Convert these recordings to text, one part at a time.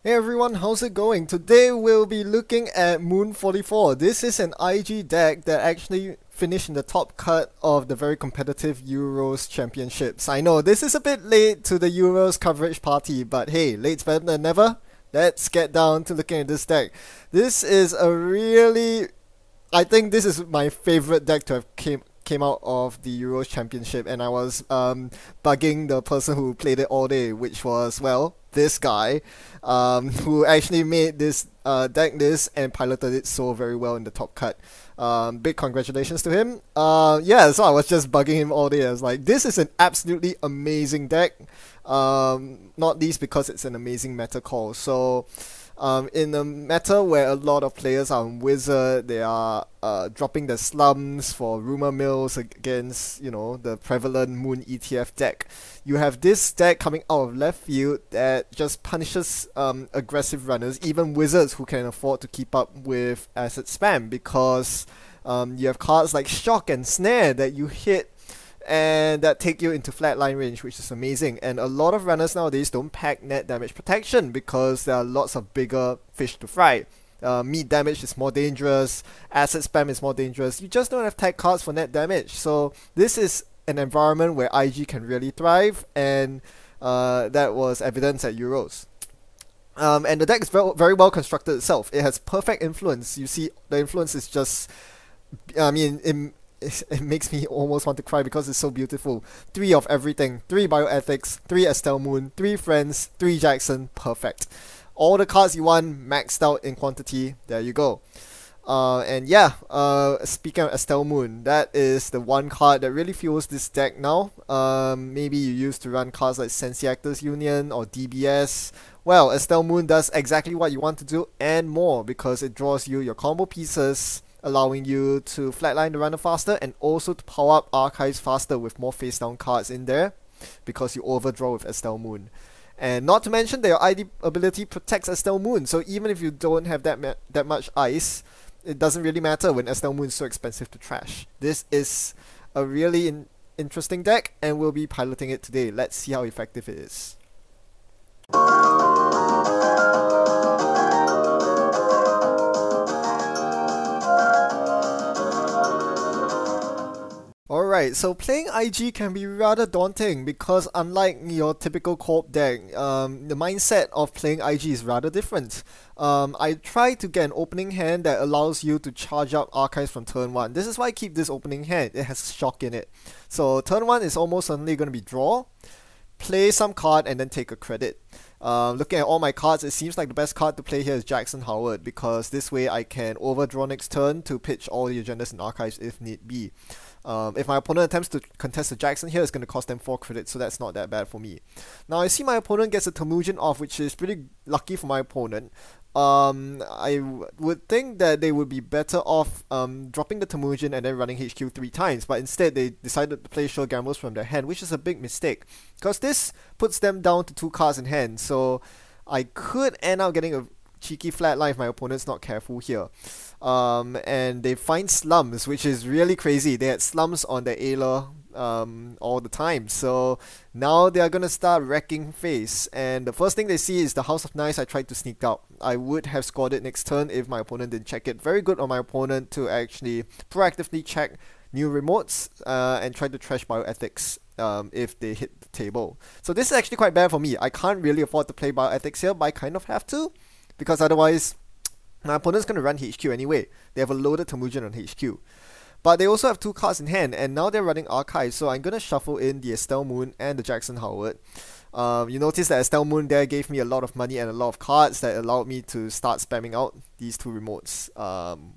Hey everyone, how's it going? Today we'll be looking at Moon 44. This is an IG deck that actually finished in the top cut of the very competitive Euros Championships. I know this is a bit late to the Euros coverage party, but hey, late's better than never. Let's get down to looking at this deck. This is I think this is my favorite deck to have came out of the Euros Championship, and I was bugging the person who played it all day, which was, well, this guy, who actually made this deck list and piloted it so very well in the top cut. Big congratulations to him. Yeah, so I was just bugging him all day. I was like, this is an absolutely amazing deck, not least because it's an amazing meta call. So in a meta where a lot of players are on Wizard, they are dropping the slums for rumor mills against, you know, the prevalent Moon ETF deck. You have this deck coming out of left field that just punishes aggressive runners, even Wizards who can afford to keep up with asset spam, because you have cards like Shock and Snare that you hit and that take you into flatline range, which is amazing. And a lot of runners nowadays don't pack net damage protection because there are lots of bigger fish to fry. Meat damage is more dangerous, asset spam is more dangerous, you just don't have tag cards for net damage. So this is an environment where IG can really thrive, and that was evidence at Euros. And the deck is very well constructed itself. It has perfect influence. You see, the influence is just, I mean, it makes me almost want to cry because it's so beautiful. 3 of everything, 3 bioethics, 3 Estelle Moon, 3 friends, 3 Jackson, perfect. All the cards you want maxed out in quantity, there you go. And yeah, speaking of Estelle Moon, that is the one card that really fuels this deck now. Maybe you used to run cards like Sensi Actors Union or DBS. Well, Estelle Moon does exactly what you want to do and more, because it draws you your combo pieces, allowing you to flatline the runner faster and also to power up archives faster with more face down cards in there, because you overdraw with Estelle Moon. And not to mention that your ID ability protects Estelle Moon, so even if you don't have that much ice, it doesn't really matter when Estelle Moon is so expensive to trash. This is a really interesting deck, and we'll be piloting it today. Let's see how effective it is. Alright, so playing IG can be rather daunting because unlike your typical co-op deck, the mindset of playing IG is rather different. I try to get an opening hand that allows you to charge up archives from turn 1. This is why I keep this opening hand. It has Shock in it. So turn 1 is almost certainly going to be draw, play some card, and then take a credit. Looking at all my cards, it seems like the best card to play here is Jackson Howard, because this way I can overdraw next turn to pitch all the agendas and archives if need be. If my opponent attempts to contest the Jackson here, it's going to cost them 4 credits, so that's not that bad for me. Now I see my opponent gets a Temujin off, which is pretty lucky for my opponent. I would think that they would be better off dropping the Temujin and then running HQ 3 times, but instead they decided to play Sure Gambles from their hand, which is a big mistake, because this puts them down to 2 cards in hand, so I could end up getting a cheeky flatline if my opponent's not careful here. And they find slums, which is really crazy. They had slums on their Ayla all the time, so now they are gonna start wrecking face, and the first thing they see is the House of Knights I tried to sneak out. I would have scored it next turn if my opponent didn't check it. Very good on my opponent to actually proactively check new remotes and try to trash bioethics if they hit the table. So this is actually quite bad for me. I can't really afford to play bioethics here, but I kind of have to, because otherwise my opponent's going to run HQ anyway. They have a loaded Temujin on HQ. But they also have 2 cards in hand, and now they're running archives, so I'm going to shuffle in the Estelle Moon and the Jackson Howard. You notice that Estelle Moon there gave me a lot of money and a lot of cards that allowed me to start spamming out these 2 remotes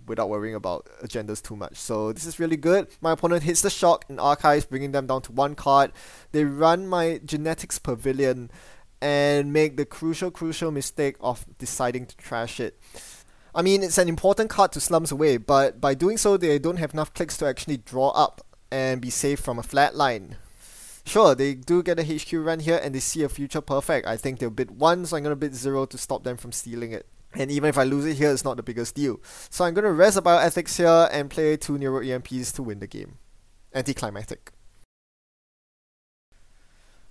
without worrying about agendas too much. So this is really good. My opponent hits the Shock and archives, bringing them down to 1 card. They run my Genetics Pavilion and make the crucial mistake of deciding to trash it. I mean, it's an important card to slums away, but by doing so, they don't have enough clicks to actually draw up and be safe from a flat line. Sure, they do get a HQ run here, and they see a future perfect. I think they'll bid 1, so I'm going to bid 0 to stop them from stealing it. And even if I lose it here, it's not the biggest deal. So I'm going to res a bioethics here and play 2 Neuro EMPs to win the game. Anticlimactic.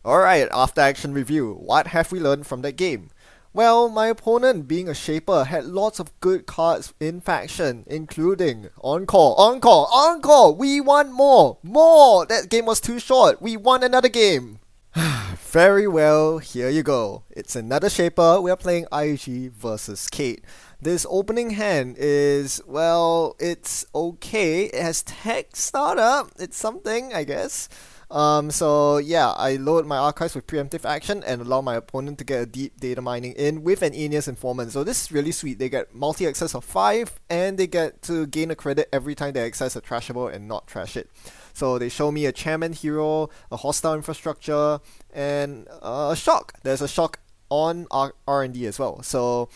Alright, after action review, what have we learned from that game? Well, my opponent, being a shaper, had lots of good cards in faction, including Encore, Encore, Encore! We want more! More! That game was too short. We want another game. Very well, here you go. It's another shaper. We are playing IG versus Kate. This opening hand is, well, it's okay. It has tech startup. It's something, I guess. So yeah, I load my archives with preemptive action and allow my opponent to get a deep data mining in with an Aeneas Informant. So this is really sweet. They get multi-access of 5 and they get to gain a credit every time they access a trashable and not trash it. So they show me a chairman hero, a hostile infrastructure, and a shock. There's a shock on R&D as well. So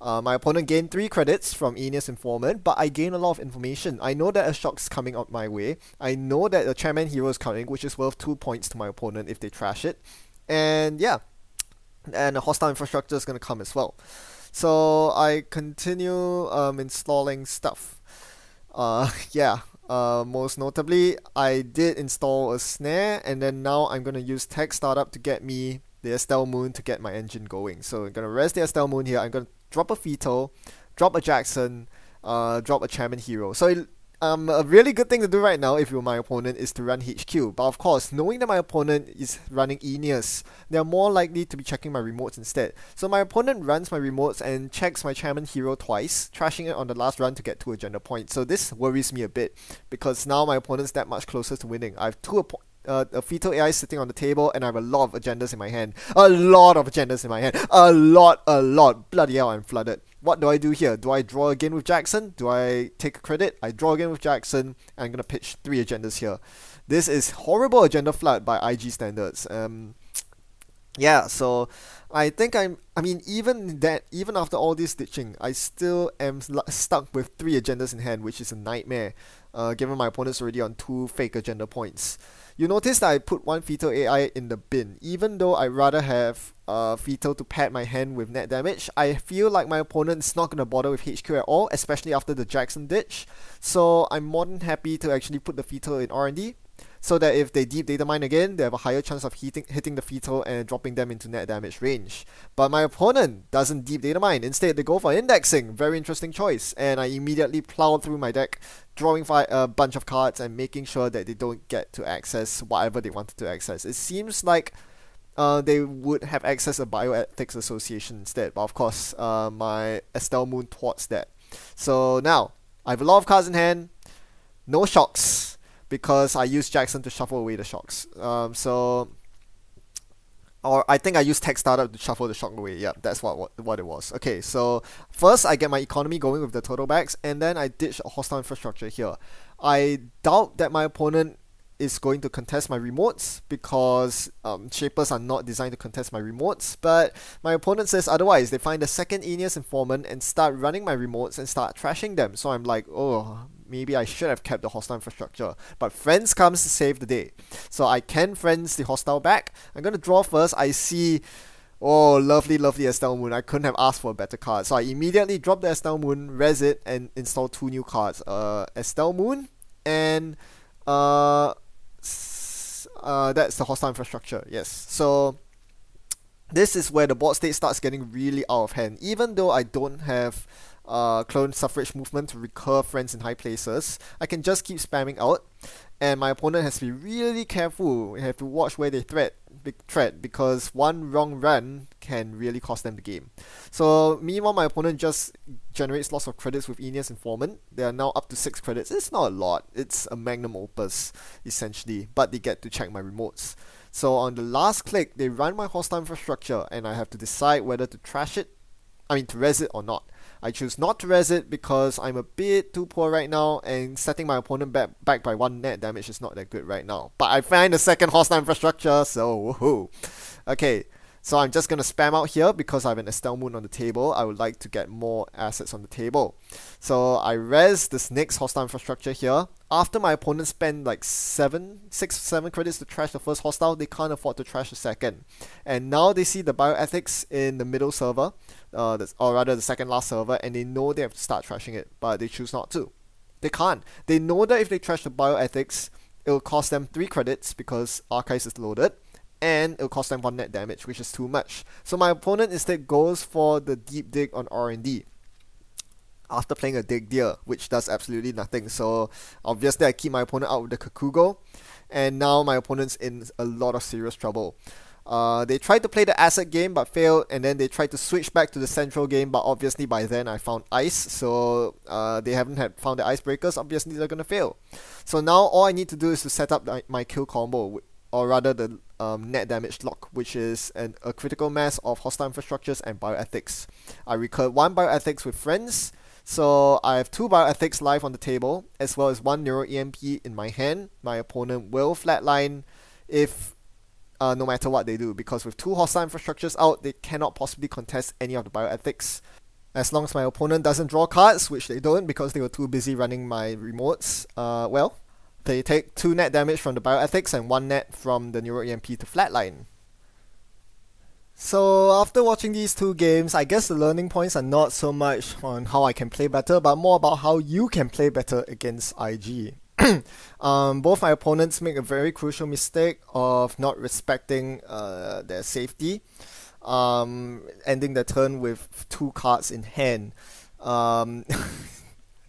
my opponent gained 3 credits from Aeneas Informant, but I gain a lot of information. I know that a shock's coming up my way. I know that a chairman hero is coming, which is worth 2 points to my opponent if they trash it. And yeah, and a hostile infrastructure is going to come as well. So I continue installing stuff. Yeah. Most notably, I did install a snare, and then now I'm going to use Tech Startup to get me the Estelle Moon to get my engine going. So I'm going to rest the Estelle Moon here. I'm going to drop a Fetal, drop a Jackson, drop a Chairman Hero. So a really good thing to do right now if you're my opponent is to run HQ. But of course, knowing that my opponent is running Aeneas, they're more likely to be checking my remotes instead. So my opponent runs my remotes and checks my Chairman Hero twice, trashing it on the last run to get 2 agenda points. So this worries me a bit, because now my opponent's that much closer to winning. I have a Fetal AI sitting on the table, and I have a lot of agendas in my hand. A lot of agendas in my hand. A lot. Bloody hell, I'm flooded. What do I do here? Do I draw again with Jackson? Do I take a credit? I draw again with Jackson, and I'm gonna pitch 3 agendas here. This is horrible agenda flood by IG standards. Yeah, so I think I mean, even after all this ditching, I still am stuck with 3 agendas in hand, which is a nightmare, given my opponent's already on 2 fake agenda points. You notice that I put 1 Fetal AI in the bin. Even though I'd rather have Fetal to pad my hand with net damage, I feel like my opponent's not going to bother with HQ at all, especially after the Jackson ditch. So I'm more than happy to actually put the Fetal in R&D, so that if they deep data mine again, they have a higher chance of hitting the Fetal and dropping them into net damage range. But my opponent doesn't deep data mine. Instead, they go for indexing. Very interesting choice. And I immediately plow through my deck, drawing a bunch of cards and making sure that they don't get to access whatever they wanted to access. It seems like they would have accessed a bioethics association instead. But of course, my Estelle Moon thwarts that. So now, I have a lot of cards in hand. No shocks, because I used Jackson to shuffle away the shocks. Or I think I used Tech Startup to shuffle the shock away. Yeah, that's what it was. Okay, so first I get my economy going with the total bags, and then I ditch a hostile infrastructure here. I doubt that my opponent is going to contest my remotes, because shapers are not designed to contest my remotes, but my opponent says otherwise. They find a second Aeneas Informant and start running my remotes and start trashing them. So I'm like, oh, maybe I should have kept the hostile infrastructure. But Friends comes to save the day. So I can Friends the hostile back. I'm going to draw first. I see, oh, lovely Estelle Moon. I couldn't have asked for a better card. So I immediately drop the Estelle Moon, res it, and install 2 new cards. Estelle Moon and that's the hostile infrastructure, yes. So this is where the board state starts getting really out of hand. Even though I don't have clone suffrage movement to recur friends in high places, I can just keep spamming out, and my opponent has to be really careful. You have to watch where they tread, because one wrong run can really cost them the game. So meanwhile, my opponent just generates lots of credits with Aeneas Informant. They are now up to 6 credits. It's not a lot. It's a magnum opus, essentially, but they get to check my remotes. So on the last click, they run my hostile infrastructure, and I have to decide whether to trash it, to res it or not. I choose not to res it because I'm a bit too poor right now, and setting my opponent back by 1 net damage is not that good right now. But I find a second hostile infrastructure, so woohoo. Okay, so I'm just going to spam out here because I have an Estelle Moon on the table. I would like to get more assets on the table. So I res this next hostile infrastructure here. After my opponent spend like 7 credits to trash the first hostile, they can't afford to trash the second. And now they see the bioethics in the middle server, or rather the second last server, and they know they have to start trashing it, but they choose not to. They can't. They know that if they trash the bioethics, it will cost them 3 credits because Archives is loaded, and it'll cost them 1 net damage, which is too much. So my opponent instead goes for the Deep Dig on R&D after playing a Dig Deer, which does absolutely nothing. So obviously I keep my opponent out with the Kakugo, and now my opponent's in a lot of serious trouble. They tried to play the asset game but failed, and then they tried to switch back to the central game, but obviously by then I found ice, so they haven't found the icebreakers. Obviously they're gonna fail. So now all I need to do is to set up my kill combo, or rather the net damage lock, which is a critical mass of hostile infrastructures and bioethics. I recurred 1 bioethics with friends, so I have 2 bioethics live on the table, as well as 1 Neuro EMP in my hand. My opponent will flatline if no matter what they do, because with 2 hostile infrastructures out, they cannot possibly contest any of the bioethics. As long as my opponent doesn't draw cards, which they don't because they were too busy running my remotes, well, they take 2 net damage from the bioethics and 1 net from the Neuro EMP to flatline. So after watching these 2 games, I guess the learning points are not so much on how I can play better, but more about how you can play better against IG. Both my opponents make a very crucial mistake of not respecting their safety, ending the turn with 2 cards in hand.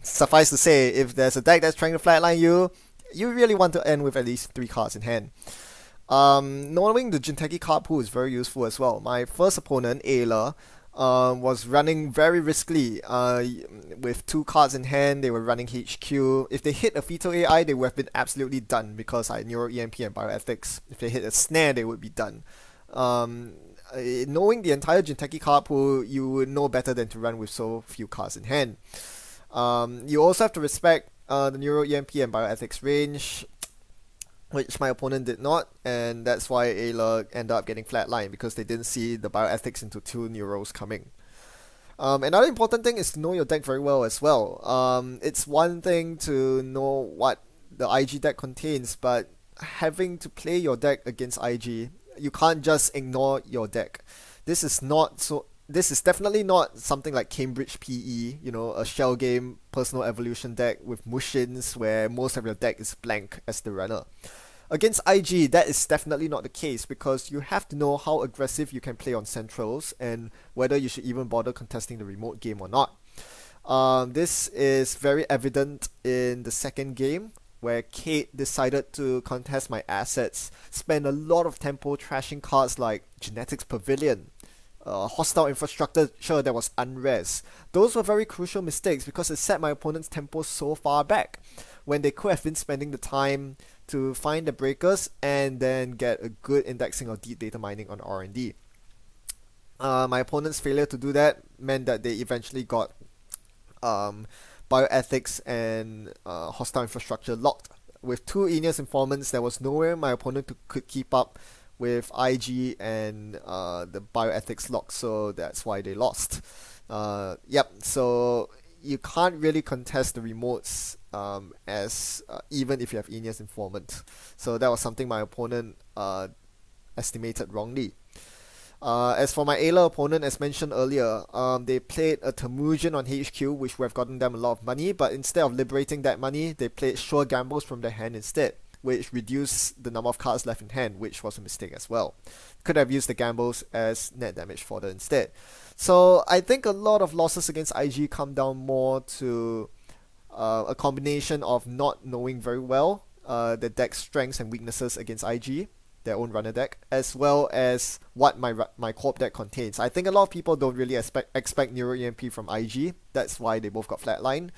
Suffice to say, if there's a deck that's trying to flatline you, you really want to end with at least 3 cards in hand. Knowing the Jinteki card pool is very useful as well. My first opponent, Ayla, was running very riskily. With 2 cards in hand, they were running HQ. If they hit a Fetal AI, they would have been absolutely done because I had Neuro EMP and Bioethics. If they hit a Snare, they would be done. Knowing the entire Jinteki card pool, you would know better than to run with so few cards in hand. You also have to respect the Neuro EMP and Bioethics range, which my opponent did not, and that's why Ayla ended up getting flatlined, because they didn't see the bioethics into 2 Neuros coming. Another important thing is to know your deck very well as well. It's one thing to know what the IG deck contains, but having to play your deck against IG, you can't just ignore your deck. This is definitely not something like Cambridge PE, you know, a shell game personal evolution deck with Mushins where most of your deck is blank as the runner. Against IG, that is definitely not the case, because you have to know how aggressive you can play on centrals and whether you should even bother contesting the remote game or not. This is very evident in the second game, where Kate decided to contest my assets, spend a lot of tempo trashing cards like Genetics Pavilion, hostile infrastructure that was unres. Those were very crucial mistakes because it set my opponent's tempo so far back, when they could have been spending the time to find the breakers and then get a good indexing of deep data mining on R&D. My opponent's failure to do that meant that they eventually got bioethics and hostile infrastructure locked. With 2 Aeneas Informants, there was nowhere my opponent could keep up with IG and the bioethics lock, so that's why they lost. So you can't really contest the remotes even if you have Aeneas Informant. So that was something my opponent estimated wrongly. As for my Ayla opponent, as mentioned earlier, they played a Temujin on HQ, which would have gotten them a lot of money, but instead of liberating that money, they played Sure Gambles from their hand instead, which reduced the number of cards left in hand, which was a mistake as well. Could have used the gambles as net damage fodder instead. So I think a lot of losses against IG come down more to a combination of not knowing very well the deck's strengths and weaknesses against IG, their own runner deck, as well as what my corp deck contains. I think a lot of people don't really expect Neuro EMP from IG. That's why they both got flatlined.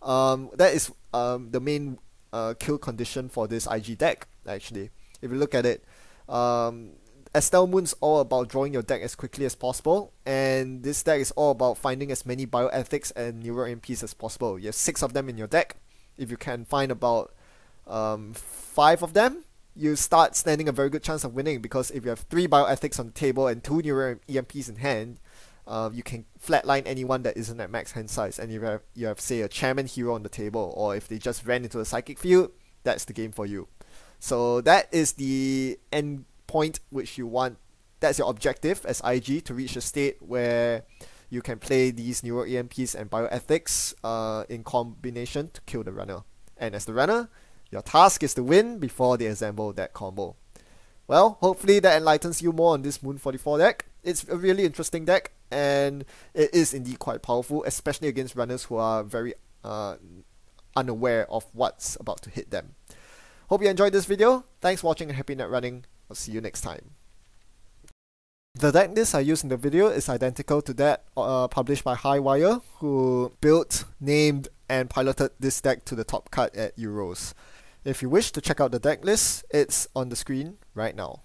That is the main kill condition for this IG deck, actually. If you look at it, Estelle Moon's all about drawing your deck as quickly as possible, and this deck is all about finding as many bioethics and Neuro EMPs as possible. You have 6 of them in your deck. If you can find about 5 of them, you start standing a very good chance of winning, because if you have 3 bioethics on the table and 2 Neuro EMPs in hand, you can flatline anyone that isn't at max hand size, and you have say a chairman hero on the table, or if they just ran into a psychic field, that's the game for you. So that is the end point which you want. That's your objective as IG, to reach a state where you can play these Neuro EMPs and bioethics in combination to kill the runner. And as the runner, your task is to win before they assemble that combo. Well, hopefully that enlightens you more on this Moon 44 deck. It's a really interesting deck, and it is indeed quite powerful, especially against runners who are very unaware of what's about to hit them. Hope you enjoyed this video. Thanks for watching and happy net running. I'll see you next time. The deck list I used in the video is identical to that published by Highwire, who built, named, and piloted this deck to the top cut at Euros. If you wish to check out the deck list, it's on the screen right now.